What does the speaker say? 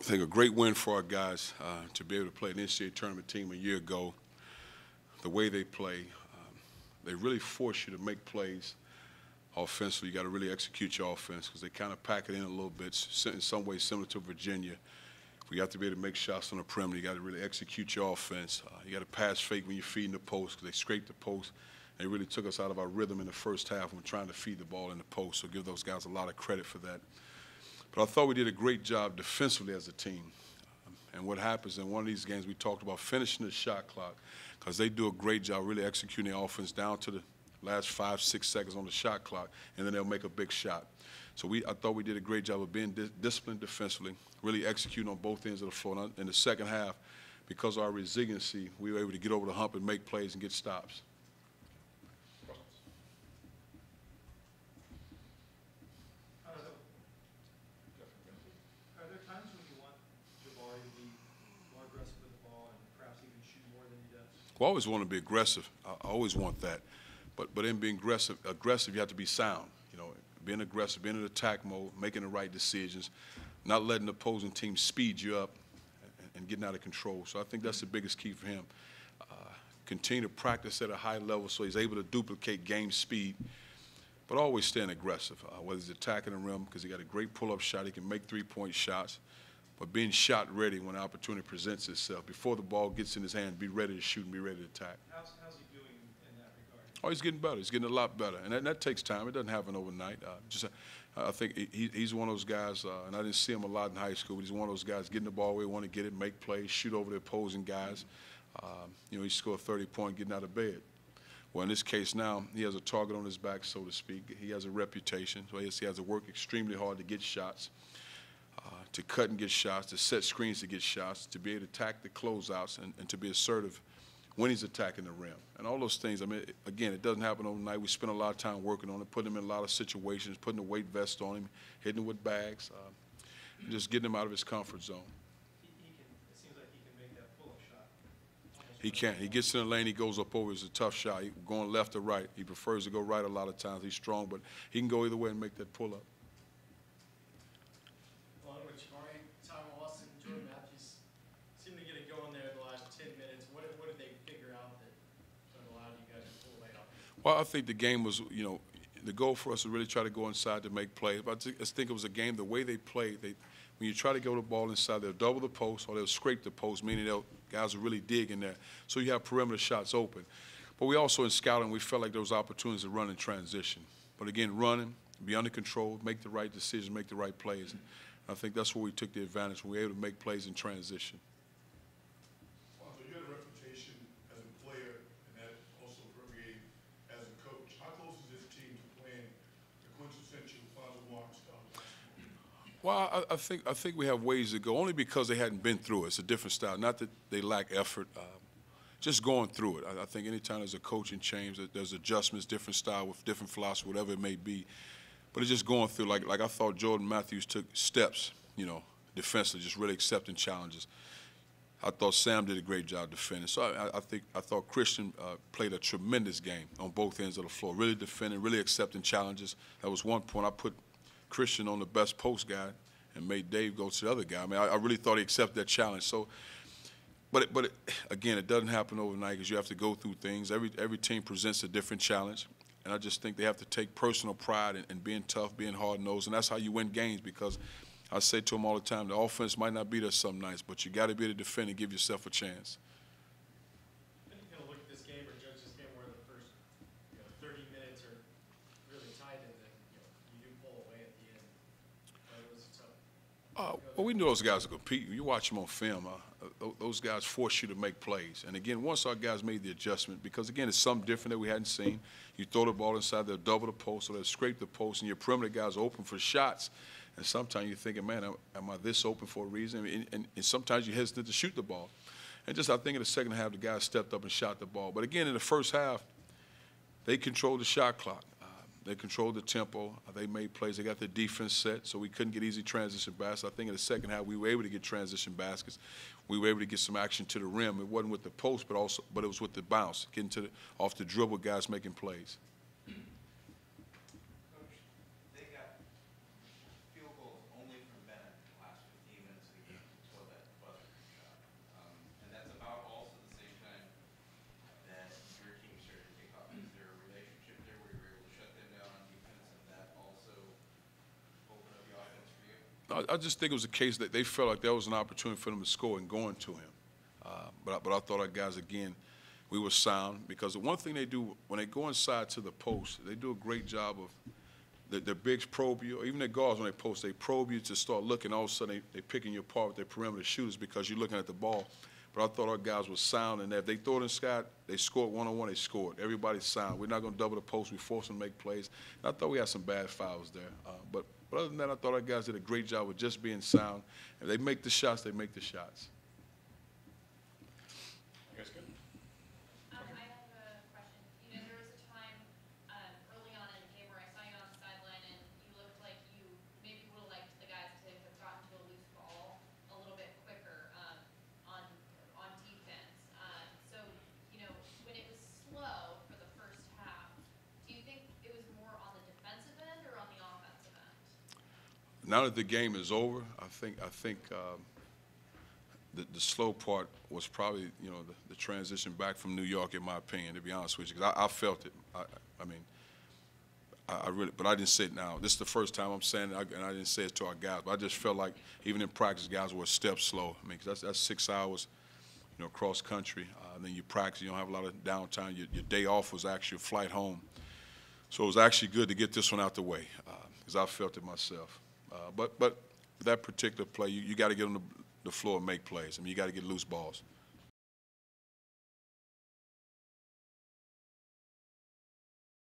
think a great win for our guys to be able to play an NCAA tournament team a year ago. The way they play, they really force you to make plays offensively. You got to really execute your offense because they kind of pack it in a little bit, in some ways similar to Virginia. We got to be able to make shots on the perimeter. You got to really execute your offense. You got to pass fake when you're feeding the post because they scraped the post. They really took us out of our rhythm in the first half when trying to feed the ball in the post. So give those guys a lot of credit for that. But I thought we did a great job defensively as a team. And what happens in one of these games, we talked about finishing the shot clock because they do a great job really executing the offense down to the last 5, 6 seconds on the shot clock, and then they'll make a big shot. So I thought we did a great job of being disciplined defensively, really executing on both ends of the floor. And in the second half, because of our resiliency, we were able to get over the hump and make plays and get stops. Are there times when you want Jabari to be more aggressive with the ball and perhaps even shoot more than he does? Well, I always want to be aggressive. I always want that. But in being aggressive, you have to be sound. You know, being aggressive, being in attack mode, making the right decisions, not letting the opposing team speed you up and getting out of control. So I think that's the biggest key for him. Continue to practice at a high level so he's able to duplicate game speed, but always staying aggressive, whether he's attacking the rim because he got a great pull-up shot, he can make three-point shots, but being shot ready when the opportunity presents itself. Before the ball gets in his hand, be ready to shoot and be ready to attack. How's he doing in that regard? Oh, he's getting better. He's getting a lot better, and that takes time. It doesn't happen overnight. I think he's one of those guys, and I didn't see him a lot in high school, but he's one of those guys getting the ball where he want to get it, make plays, shoot over the opposing guys. You know, he scored 30-point getting out of bed. Well, in this case now, he has a target on his back, so to speak. He has a reputation, so he has to work extremely hard to get shots, to cut and get shots, to set screens to get shots, to be able to attack the closeouts, and to be assertive when he's attacking the rim. And all those things, I mean, again, it doesn't happen overnight. We spend a lot of time working on it, putting him in a lot of situations, putting a weight vest on him, hitting him with bags, just getting him out of his comfort zone. It seems like he can make that pull-up shot. He can. He gets in the lane, he goes up over. It's a tough shot. He going left or right. He prefers to go right a lot of times. He's strong, but he can go either way and make that pull-up. Along with Jabari, Tom Austin, Jordan Matthews seemed to get it going there in the last 10 minutes. What did they figure out that allowed you guys to pull away off? Well, I think the game was, you know, the goal for us was really try to go inside to make plays. But I just think it was a game, the way they played, when you try to go the ball inside, they'll double the post or they'll scrape the post, meaning guys will really dig in there. So you have perimeter shots open. But we also, in scouting, we felt like there was opportunities to run in transition. But again, running, be under control, make the right decisions, make the right plays. And I think that's where we took the advantage. We were able to make plays in transition. Cuonzo, you had a reputation as a player, and that also permeated as a coach. How close is this team to playing the quintessential Cuonzo Martin style basketball? Well, I think we have ways to go, only because they hadn't been through it. It's a different style. Not that they lack effort, just going through it. I think anytime there's a coaching change, there's adjustments, different style with different philosophy, whatever it may be. But it's just going through, like I thought Jordan Matthews took steps, you know, defensively, just really accepting challenges. I thought Sam did a great job defending. So I thought Christian played a tremendous game on both ends of the floor, really defending, really accepting challenges. That was one point. I put Christian on the best post guy and made Dave go to the other guy. I mean, I really thought he accepted that challenge. So, again, it doesn't happen overnight because you have to go through things. Every team presents a different challenge, and I just think they have to take personal pride in being tough, being hard-nosed, and that's how you win games. Because I say to them all the time, the offense might not be there some nights, but you got to be able to defend and give yourself a chance. How do you kind of look at this game or judge this game where the first 30 minutes are really tight and then you do pull away at the end? It was tough. Well, we knew those guys would compete. You watch them on film, those guys force you to make plays. And again, once our guys made the adjustment, because again, it's something different that we hadn't seen. You throw the ball inside, they'll double the post, or they'll scrape the post, and your perimeter guys are open for shots. And sometimes you're thinking, man, am I this open for a reason? And sometimes you hesitate to shoot the ball. And just I think in the second half, the guys stepped up and shot the ball. But again, in the first half, they controlled the shot clock. They controlled the tempo. They made plays. They got their defense set, so we couldn't get easy transition baskets. I think in the second half, we were able to get transition baskets. We were able to get some action to the rim. It wasn't with the post, but it was with the bounce, getting to off the dribble, guys making plays. Coach, they got field goals only from Bennett the last 15 minutes of the game. I just think it was a case that they felt like there was an opportunity for them to score and going to him. But I thought our guys, again, we were sound because the one thing they do when they go inside to the post, they do a great job of their bigs probe you, or even their guards when they post, they probe you to start looking. All of a sudden, they picking you apart with their perimeter shooters because you're looking at the ball. But I thought our guys were sound, and if they throw it in Scott, they scored one-on-one, they scored. Everybody's sound. We're not going to double the post. We force them to make plays. And I thought we had some bad fouls there. But other than that, I thought our guys did a great job of just being sound. If they make the shots, they make the shots. You guys good? I have a question. You know, there was a time early on in the game where I saw you on the sideline and you looked like you maybe would have liked the guys to have gotten to a loose ball a little bit quicker on defense. So, you know, when it was slow for the first half, do you think it was more on the defensive end or on the offensive end? Now that the game is over, I think the slow part was probably, you know, the transition back from New York, in my opinion, to be honest with you, because I felt it. I really, but I didn't say it now. This is the first time I'm saying it, and I didn't say it to our guys. But I just felt like even in practice, guys were a step slow. I mean, 'cause that's 6 hours, you know, cross country. And then you practice, you don't have a lot of downtime. Your day off was actually a flight home. So it was actually good to get this one out the way, because I felt it myself. But that particular play, you got to get on the floor and make plays. I mean, you got to get loose balls.